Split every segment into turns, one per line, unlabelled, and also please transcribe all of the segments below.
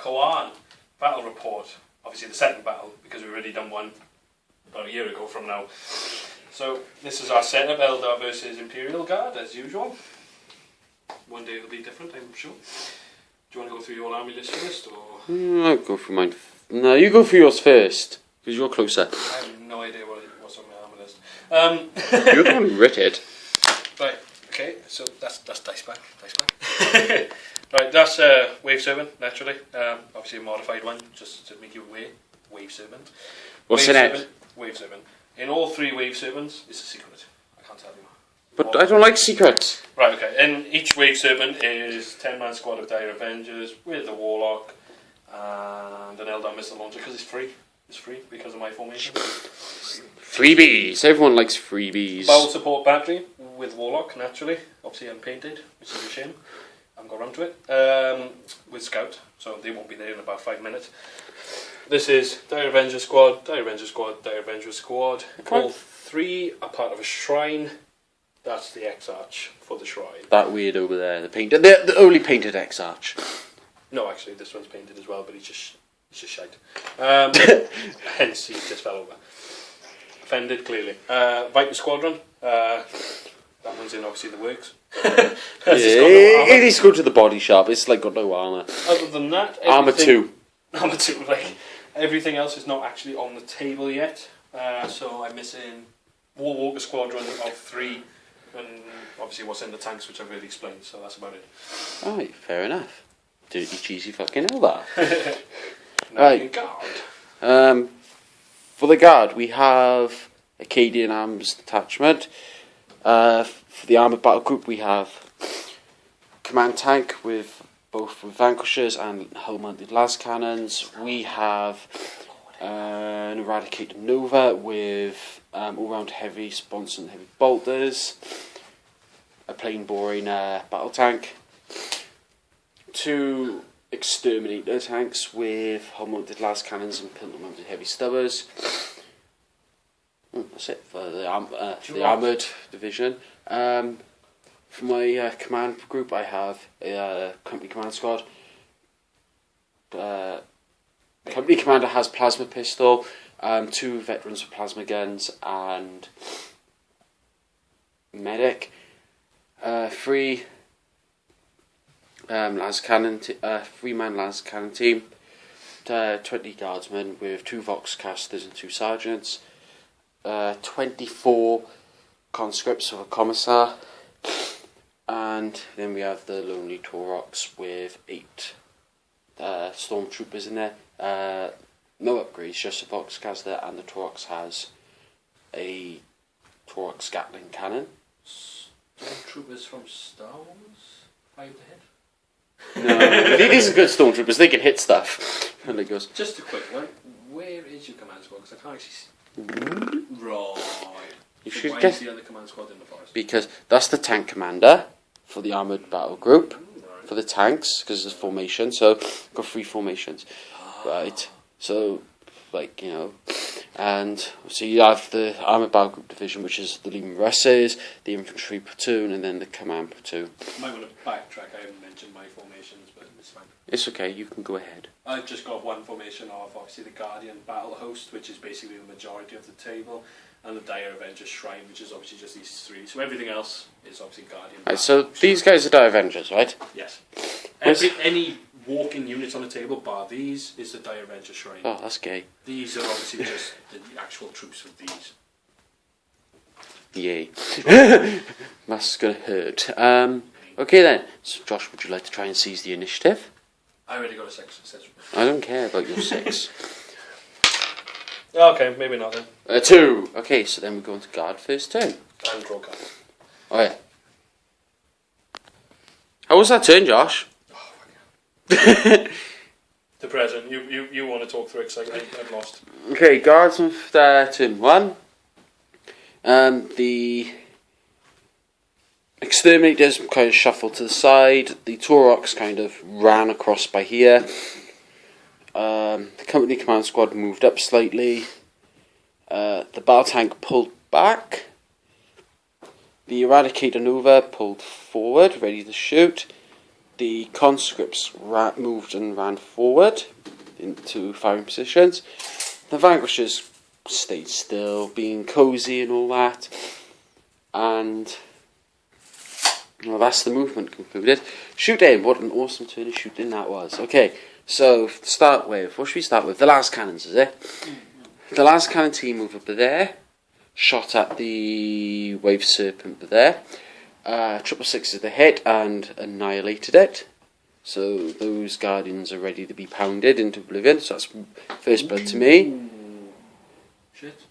Kor'an battle report. Obviously the second battle, because we've already done one about a year ago from now. So this is our setup, Eldar versus Imperial Guard, as usual. One day it'll be different, I'm sure. Do you want to go through your army list first, or...?
I'll go through mine. No, you go through yours first, because you're closer.
I have no idea what's on my army list.
You're the one who wrote it.
Right, okay, so that's dice bank. Right, that's Wave Servant, naturally. Obviously a modified one, just to make you aware. Wave Servant.
What's in it?
Wave Servant. In all three Wave Servants, it's a secret. I can't tell you.
But I don't like secrets.
Right, okay. And each Wave Servant is 10-man squad of Dire Avengers with a Warlock and an Eldar missile launcher, because it's free. It's free because of my formation.
Freebies. Everyone likes freebies.
Battle support battery with Warlock, naturally. Obviously unpainted, which is a shame. I haven't got around to it. With Scout, so they won't be there in about 5 minutes. This is Dire Avenger Squad, Dire Avenger Squad, Dire Avenger Squad. All three are part of a shrine. That's the X-Arch for the shrine.
That weird over there, the only painted X-Arch.
No, actually, this one's painted as well, but it's just shite. Hence, he just fell over. Offended, clearly. Viper Squadron. That one's in, obviously, the works.
It is go to the body shop. It's like got no armour.
Other than that,
Armour 2.
Armour 2, like everything else is not actually on the table yet. So I'm missing Warwalker Squadron of 3, and obviously what's in the tanks, which I've already explained. So that's about it.
Alright, fair enough. Dirty cheesy fucking hell that.
Right. Guard.
For the guard, we have Acadian Arms Detachment. For the Armoured Battle Group, we have Command Tank with both with Vanquishers and hull-mounted las cannons. We have an Eradicator Nova with all-round heavy sponsor and heavy bolters. A plain boring battle tank. 2 Exterminator tanks with hull-mounted las cannons and pintle-mounted heavy stubbers. That's it for the armoured division. For my command group, I have a company command squad. Company commander has plasma pistol, 2 veterans with plasma guns, and medic. 3 las cannon, 3-man las cannon team. 20 guardsmen with 2 vox casters and 2 sergeants. 24 conscripts with a commissar, and then we have the Lonely Taurox with 8 stormtroopers in there. No upgrades, just a vox caster, and the Taurox has a Taurox Gatling cannon.
Stormtroopers from Star Wars? Fire the head?
No, these are good stormtroopers. They can hit stuff. And it goes.
Just a quick one. Where is your command squad? Because I can't actually see. Right.
You
so
should
why
get
is the other command squad in the forest?
Because that's the tank commander for the armoured battle group.
Right.
For the tanks, because there's formation. So got 3 formations, right? So, like, you know, and so you have the armoured battle group division, which is the Lehman Russes, the infantry platoon, and then the command platoon.
I might want to backtrack. I haven't mentioned my formations, but it's fine.
It's okay. You can go ahead.
I've just got one formation of obviously the Guardian Battle Host, which is basically the majority of the table, and the Dire Avengers Shrine, which is obviously just these 3. So everything else is obviously Guardian.
Right, so these guys are Dire Avengers, right?
Yes. Any walking units on the table, bar these, is the Dire Avenger Shrine.
Oh, that's gay.
These are obviously just the actual troops of these.
Yay. That's gonna hurt. Okay then. So Josh, would you like to try and seize the initiative?
I already got a 6.
I don't care about your 6.
Okay, maybe not then.
2. Okay, so then we're going to guard first turn.
And draw cards.
Oh yeah. How was that turn, Josh?
Oh my god. The present. You want to talk through it because I've lost.
Okay, guards on turn 1. The exterminators kind of shuffled to the side. The Taurox kind of ran across by here. The company command squad moved up slightly. The battle tank pulled back. The Eradicator Nova pulled forward, ready to shoot. The conscripts moved and ran forward into firing positions. The vanquishers stayed still, being cosy and all that. And well, that's the movement concluded. Shooting, what an awesome turn of shooting that was. Okay, so to start with, what should we start with? The last cannons, is it? The last cannon team moved up there, shot at the wave serpent there. 666 the hit and annihilated it. So those guardians are ready to be pounded into oblivion. So that's first blood to me.
Shit.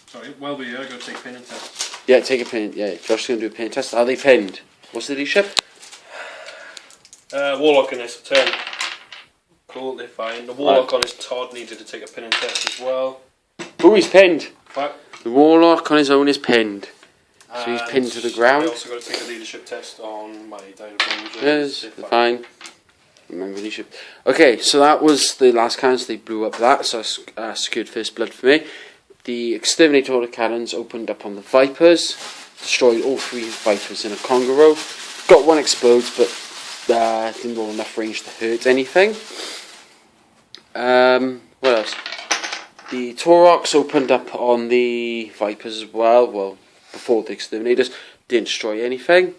Sorry, while we're here, I've got to take pin and test.
Yeah, take a pin. Yeah, Josh's going to do a pin test. Are they pinned? What's the leadership?
Warlock in his turn. Cool, they're fine. The Warlock on his Todd needed to take a pin and test as well.
Oh, he's pinned.
Fuck.
The Warlock on his own is pinned. So he's pinned to the ground.
I also got to take a leadership test on my Direct Rangers.
Yes, they're fine. Remember leadership. Okay, so that was the last cannons. They blew up that, so I secured first blood for me. The exterminator order cannons opened up on the Vipers, destroyed all 3 Vipers in a conga row. Got one explode, but didn't roll enough range to hurt anything. What else? The Taurox opened up on the Vipers as well, before the exterminators, didn't destroy anything.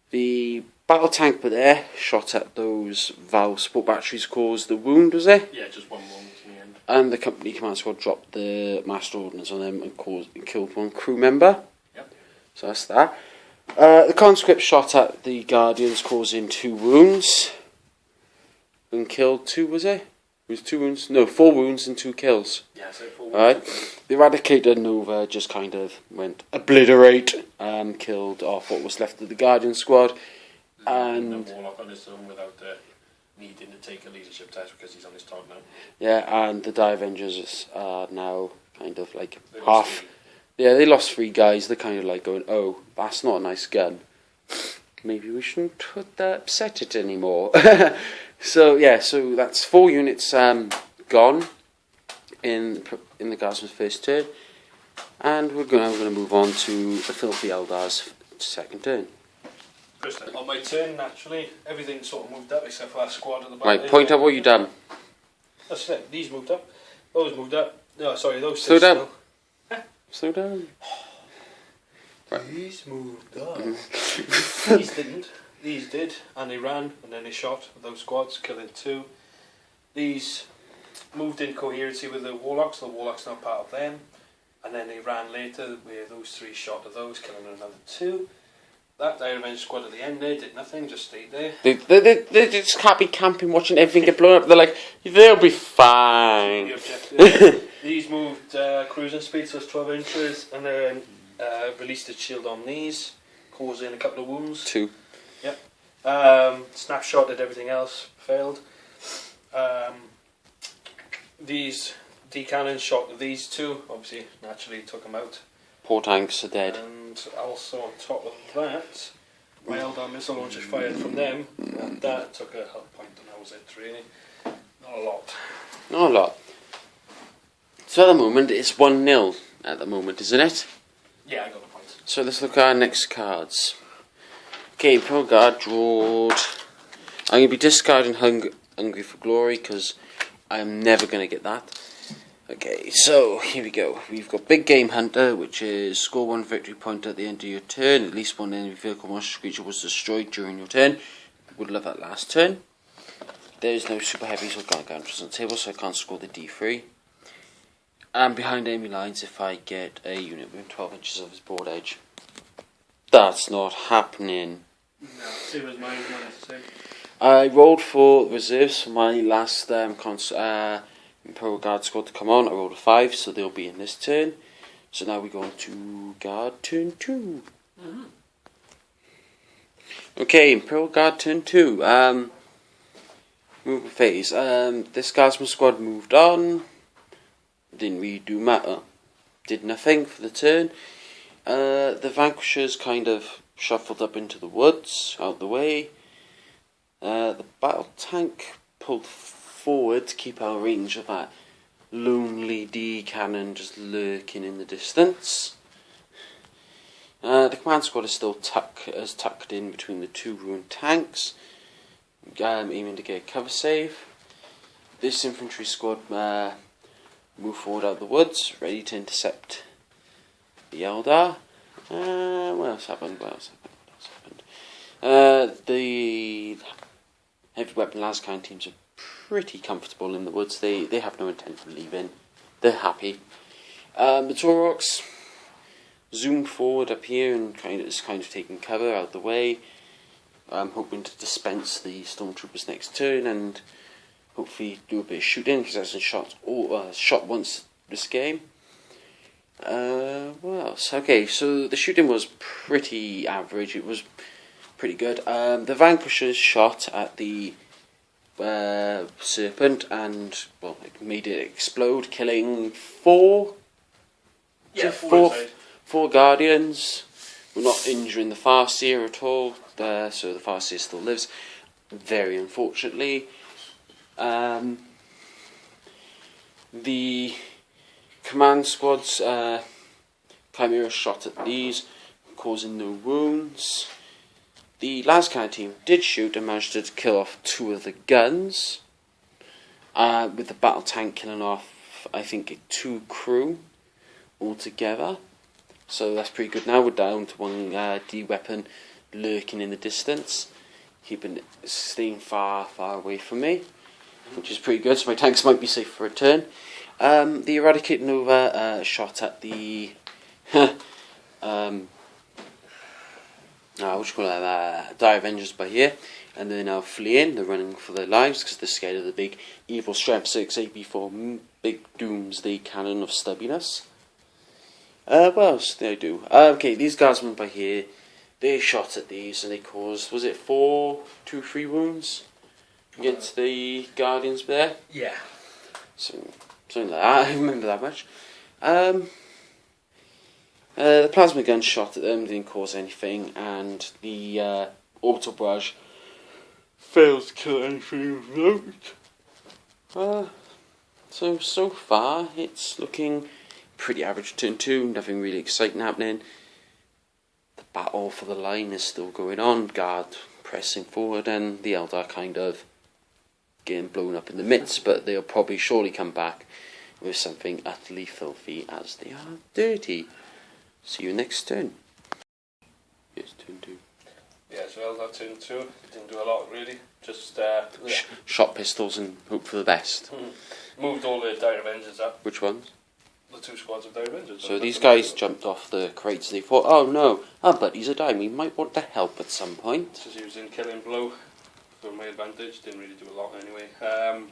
The battle tank were there, shot at those valve support batteries, caused the wound, was it?
Yeah, just one wound in the end.
And the company command squad dropped the master ordnance on them and killed one crew member.
Yep.
So that's that. The conscript shot at the guardians, causing 2 wounds. And killed 2, was it? It was 2 wounds? No, 4 wounds and 2 kills.
Yeah, so 4 wounds.
Alright. The Eradicator Nova just kind of went obliterate, killed off what was left of the Guardian squad. And
the Warlock on his own without needing to take a leadership test because he's on his top now.
yeah, and the Die Avengers are now kind of like
They lost
half.
3.
Yeah, they lost 3 guys. They're kind of like going, oh, that's not a nice gun. Maybe we shouldn't upset it anymore. So that's 4 units gone in the Guardsman's first turn, and we're going to move on to the Filthy Eldar's second turn.
On my turn, naturally, everything sort of moved up except for that squad at the back.
Right, point out what you've done.
That's it. These moved up. Those moved up. No, sorry, those
Slow
stayed
down. Slow down.
Right. These moved up. These didn't. These did, and they ran, and then they shot those squads, killing 2. These moved in coherency with the Warlocks. The Warlocks now part of them, and then they ran later where those 3 shot at those, killing another 2. That Dire Avenger squad at the end there did nothing, just stayed there.
They just can't be camping, watching everything get blown up. They're like, they'll be fine.
The objective. These moved cruising speed, so it's 12 inches, and then released its shield on these, causing a couple of wounds.
2.
Yep. Snapshot at everything else, failed. These D-cannons shot these 2, obviously, naturally took them out.
Poor tanks are dead.
And also on top of that, my Eldar missile launchers fired from them, and that took a health point, and that was it really. Not a lot.
Not a lot. So at the moment, it's 1-0 at the moment, isn't it?
Yeah, I got the point.
So let's look at our next cards. Okay, Imperial Guard, drawed. I'm going to be discarding Hungry for Glory, because I'm never going to get that. Okay, so here we go. We've got Big Game Hunter, which is score 1 victory point at the end of your turn. At least 1 enemy vehicle monster creature was destroyed during your turn. Would love that last turn. There is no super heavy, so I can't get on the table, so I can't score the D3. And behind enemy lines if I get a unit within 12 inches of his board edge. That's not happening.
No, same as mine, not necessary.
I rolled for reserves for my last Imperial Guard squad to come on. I rolled a 5, so they'll be in this turn. So now we go on to Guard turn 2. Mm-hmm. Okay, Imperial Guard turn 2. Movement phase. This Guardsman squad moved on. Didn't really do matter. Did nothing for the turn. The Vanquishers kind of shuffled up into the woods, out the way. The battle tank pulled forward to keep our range of that lonely D cannon just lurking in the distance. The command squad is still tucked in between the two ruined tanks, aiming to get a cover save. This infantry squad move forward out of the woods, ready to intercept the Eldar. What else happened? The heavy weapon Lascan teams are pretty comfortable in the woods. They have no intent of leaving. They're happy. The Taurox zoom forward up here and kind of taking cover out of the way. I'm hoping to dispense the stormtroopers next turn and hopefully do a bit of shooting because that's shot once this game. What else? Okay, so the shooting was pretty average. It was pretty good. The Vanquishers shot at the Serpent and it made it explode, killing four Guardians. We're not injuring the Farseer at all, so the Farseer still lives, very unfortunately. The command squad's Chimera shot at these, causing no wounds. The Lascan team did shoot and managed to kill off 2 of the guns, with the battle tank killing off, I think, 2 crew altogether. So that's pretty good. Now we're down to 1 D-weapon lurking in the distance, staying far away from me, which is pretty good, so my tanks might be safe for a turn. The Eradicating Nova shot at the Dire Avengers by here, and they're now fleeing. They're running for their lives because they're scared of the big evil Strap 6 AP4 big Doomsday Cannon of Stubbiness. What else did I do? Okay, these guardsmen by here, they shot at these and they caused, was it 3 wounds against the Guardians there?
Yeah.
Something like that, I remember that much. The plasma gun shot at them, didn't cause anything, and the orbital barrage failed to kill anything of note. So far, it's looking pretty average turn 2, nothing really exciting happening. The battle for the line is still going on, Guard pressing forward, and the Eldar kind of getting blown up in the midst, but they'll probably surely come back with something utterly filthy as they are dirty. See you next turn. Yes, turn 2.
Yeah, so Eldar turn 2. Didn't do a lot really. Just
shot pistols and hope for the best.
Moved all the Dire Avengers up.
Which ones?
The 2 squads of Dire Avengers.
So these guys jumped off the crates and they thought, oh no, our buddies are dying, we might want to help at some point.
Just using killing blow for my advantage, didn't really do a lot anyway.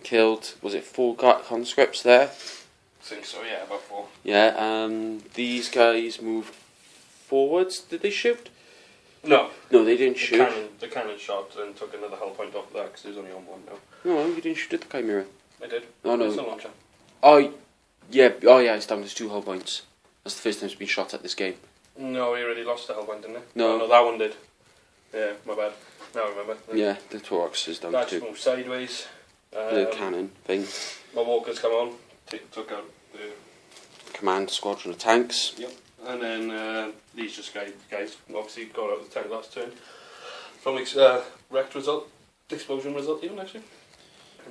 Killed, was it 4 conscripts there?
I think so, yeah, about 4.
Yeah, these guys moved forwards, did they shoot?
No.
No, they didn't shoot.
The cannon shot and took another hull point off of that because there's only on 1 now.
No, you didn't shoot at the Chimera.
I did.
Oh no.
It's a launcher.
Oh yeah, it's down to 2 hull points. That's the first time it's been shot at this game.
No, he already lost the hull point, didn't he?
No.
Oh, no, that one did. Yeah, my bad. Now I remember.
Yeah, the Taurox is down to 2.
That's moved sideways.
The cannon thing.
My walkers come on, took out the
command squadron of tanks.
Yep. And then these just guys obviously got out of the tank last turn. From wrecked result, explosion result even actually.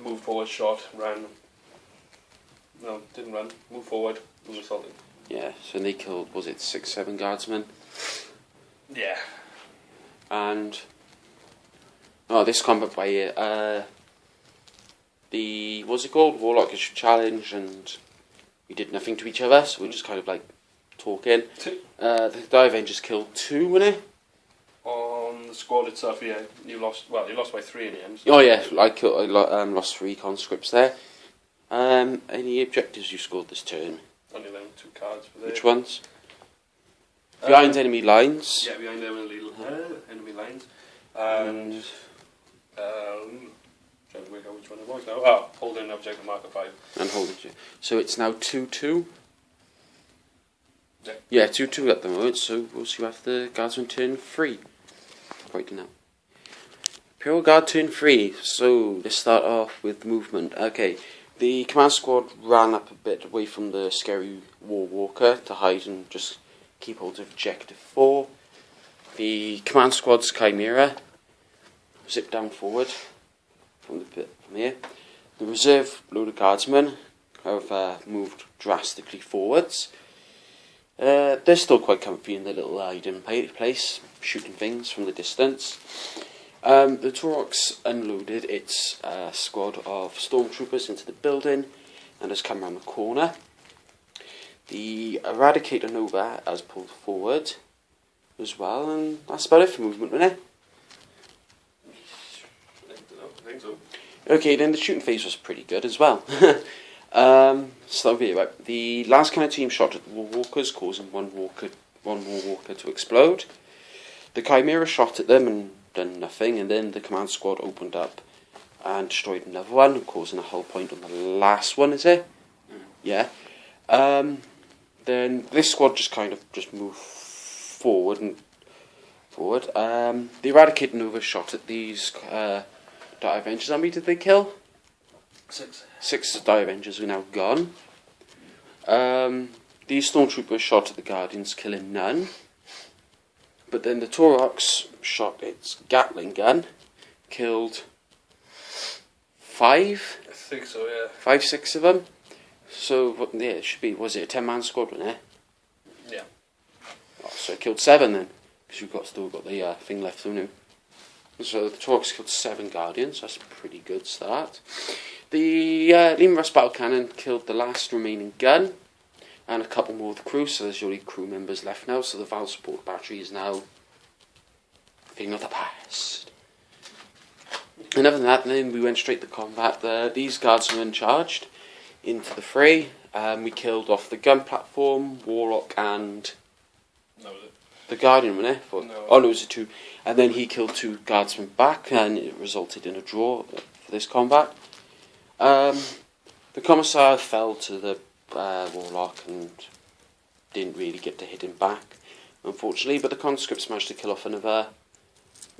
Moved forward, shot, ran. No, didn't run. Moved forward, was assaulted.
Yeah, so they killed, was it 6-7 guardsmen?
Yeah.
And this combat by here, what's it called? Warlock is challenge, and we did nothing to each other, so we're just kind of like talking. The Dire Avengers killed 2, wasn't it?
On the squad itself, yeah, you lost by 3 in the end. So.
Oh yeah, I lost 3 conscripts there. Any objectives you scored this turn?
Only them 2 cards for there.
Which ones? Behind enemy lines.
Yeah, behind enemy lines. And trying to work out which one it was now. Oh, holding objective marker 5.
And holding. So it's now 2-2.
Yeah.
Yeah, 2-2 at the moment. So we'll see after Guardsman turn 3. Right now. Imperial Guard turn 3. So let's start off with movement. Okay, the command squad ran up a bit away from the scary War Walker to hide and just keep hold of Objective 4. The command squad's Chimera zip down forward from here. The reserve load of guardsmen have moved drastically forwards. They're still quite comfy in their little hiding place, shooting things from the distance. The Taurox unloaded its squad of stormtroopers into the building and has come around the corner. The Eradicator Nova has pulled forward as well, and that's about it for movement, isn't it?
I think so.
Okay, then the shooting phase was pretty good as well. So that'll be it, right. The last kind of team shot at the War Walkers, causing one War Walker to explode. The Chimera shot at them and done nothing, and then the command squad opened up and destroyed another one, causing a hull point on the last one, is it? Yeah. Then this squad just moved forward. The Eradicator Nova shot at these Dire Avengers. How many did they kill?
6.
6 Dire Avengers are now gone. These Stormtroopers shot at the Guardians, killing none. But then the Taurox shot its Gatling gun, killed 5?
I think so, yeah.
5, 6 of them. So, yeah, it should be, was it a 10-man squad, wasn't it?
Yeah.
Oh, so it killed 7 then, because you've still got the thing left, haven't you? So the Taurox killed 7 Guardians, that's a pretty good start. The Lima Russ battle cannon killed the last remaining gun, and a couple more of the crew, so there's only crew members left now, so the Val support battery is now a thing of the past. And other than that, then we went straight to combat. These guardsmen charged into the fray. We killed off the gun platform, Warlock, and
That was it.
the Guardian, wasn't it?
No.
Oh no, it was a 2. And then he killed 2 guardsmen back, and it resulted in a draw for this combat. The Commissar fell to the Warlock and didn't really get to hit him back, unfortunately, but the conscripts managed to kill off another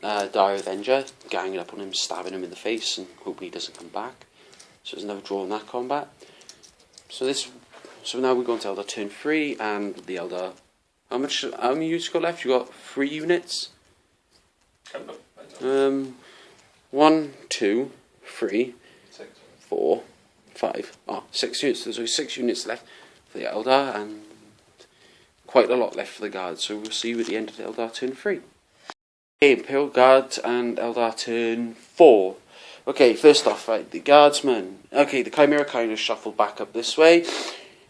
Dire Avenger, ganging up on him, stabbing him in the face, and hoping he doesn't come back. So there's another draw in that combat. So now we're going to Eldar turn 3, and the Eldar. How many units you got left? You got 3 units.
Count them.
1, 2, 3,
6.
4, 5. 6 units. There's only 6 units left for the Eldar, and quite a lot left for the Guards. So we'll see you at the end of the Eldar turn 3. Okay, Imperial Guards and Eldar turn 4. Okay, first off, right, the Guardsmen. Okay, the Chimera kind of shuffled back up this way.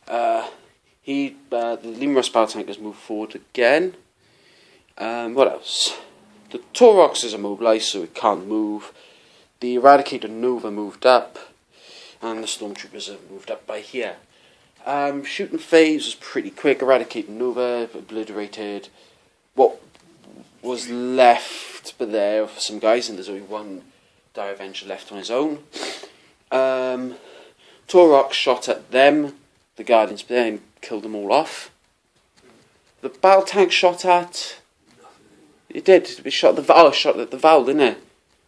The Lima Russ battle tank has moved forward again. What else? The Taurox is immobilized, so it can't move. The Eradicator Nova moved up, and the Stormtroopers have moved up by here. Shooting phase was pretty quick. Eradicator Nova obliterated what was left, but there for some guys, and there's only 1 Dire Avenger left on his own. Taurox shot at them, the Guardians, but then killed them all off. The battle tank shot at. It did. It shot at the Val, didn't it?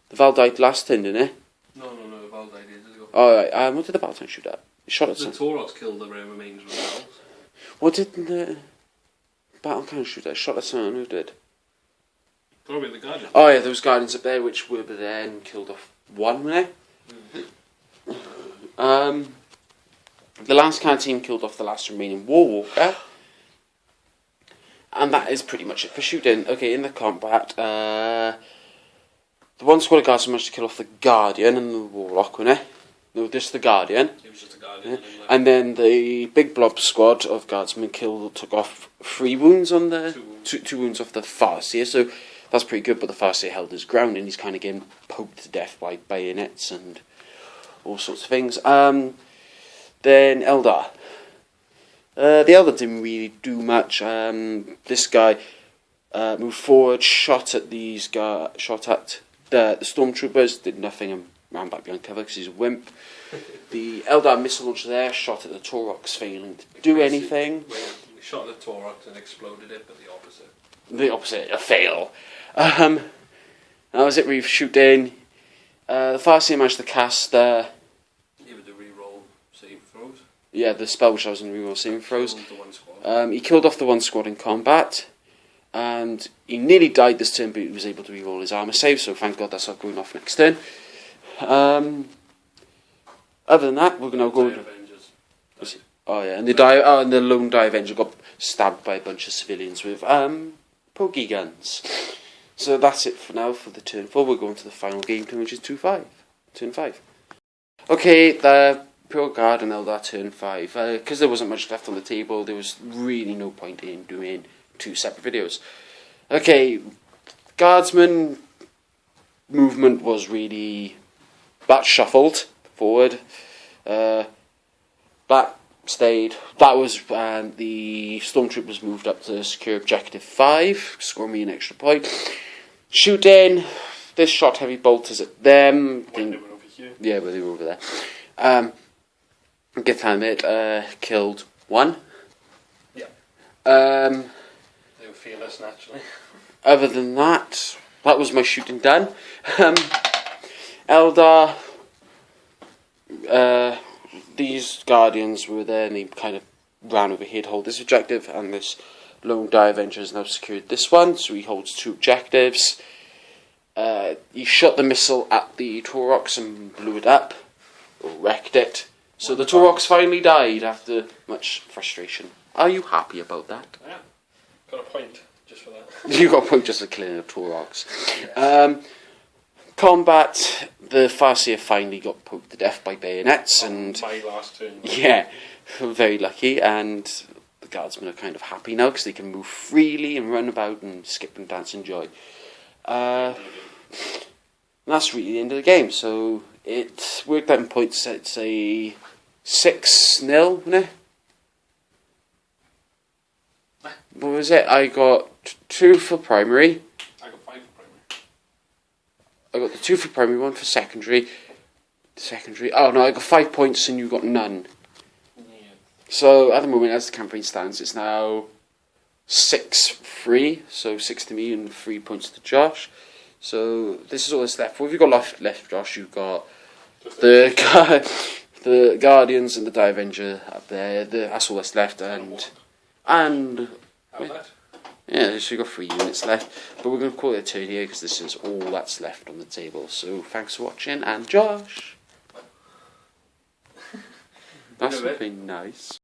The Val died last turn, didn't it?
No, the Val died ages ago.
Alright, what did the battle tank shoot at? It shot at
The Taurox killed the remains of the Vals.
What did the battle tank shoot at? It shot at someone who did.
Probably the Guardians.
Oh yeah, those Guardians up there, which were there and killed off 1, weren't they? The last kind of team killed off the last remaining War Walker. And that is pretty much it for shooting. Okay, in the combat, the 1 squad of guards managed to kill off the Guardian and the Warlock, wasn't it? No, just the Guardian.
It was just a Guardian.
Yeah. And then the big blob squad of guardsmen took off 3 wounds on the... 2 wounds off the Farseer, so that's pretty good, but the Farseer held his ground and he's kind of getting poked to death by bayonets and all sorts of things. Then Eldar. The Eldar didn't really do much. This guy moved forward, shot at the Stormtroopers, did nothing and ran back behind cover because he's a wimp. The Eldar missile launcher there shot at the Taurox, failing to do anything.
We shot the Taurox and exploded it, but the opposite.
The opposite, a fail. That was it, we shoot in. The Farseer managed to cast...
He would reroll save throws.
Yeah, the spell which I was in reroll saving throws.
Killed the one squad.
He killed off the one squad in combat, and he nearly died this turn, but he was able to reroll his armor save, so thank God that's not going off next turn. Other than that, we're going to go... Oh yeah, and the lone Die Avenger got stabbed by a bunch of civilians with pokey guns. So that's it for now for the turn 4. We're going to the final game turn, which is turn 5. Okay, the Pure Guard and Eldar turn 5. Because there wasn't much left on the table, there was really no point in doing 2 separate videos. Okay, Guardsman movement was really... That shuffled forward. That stayed. That was the Stormtroopers moved up to secure objective 5, score me an extra point. Shooting, this shot heavy bolters at them.
When they were over here.
Yeah, but they were over there. Get time it, killed 1.
Yeah.
They
were fearless naturally.
Other than that, that was my shooting done. Eldar, these Guardians were there and they kind of ran over here to hold this objective, and this lone Die Avenger has now secured this one, so he holds 2 objectives. He shot the missile at the Taurox and blew it up, or wrecked it. So the Taurox finally died after much frustration. Are you happy about that?
Yeah, got a point just for that.
You got a point just for killing a Taurox.
Yes.
Combat, the Farseer finally got poked to death by bayonets, and
my last turn.
yeah, very lucky, and the Guardsmen are kind of happy now because they can move freely and run about and skip and dance and enjoy. That's really the end of the game. So it worked out in points. It's a 6-0, wasn't it? What was it? I got 2 for primary.
I got 5 for primary.
I got the 2 for primary, 1 for secondary. Oh no, I got 5 points and you got none.
Yeah.
So at the moment, as the campaign stands, it's now 6-3. So 6 to me and 3 points to Josh. So this is all that's left. What have you got left, Josh? You've got the Guardians and the Die Avenger up there. That's all that's left, and
how's that?
yeah, so you've got 3 units left. But we're going to call it a turn here because this is all that's left on the table. So thanks for watching, and Josh, that's been nice.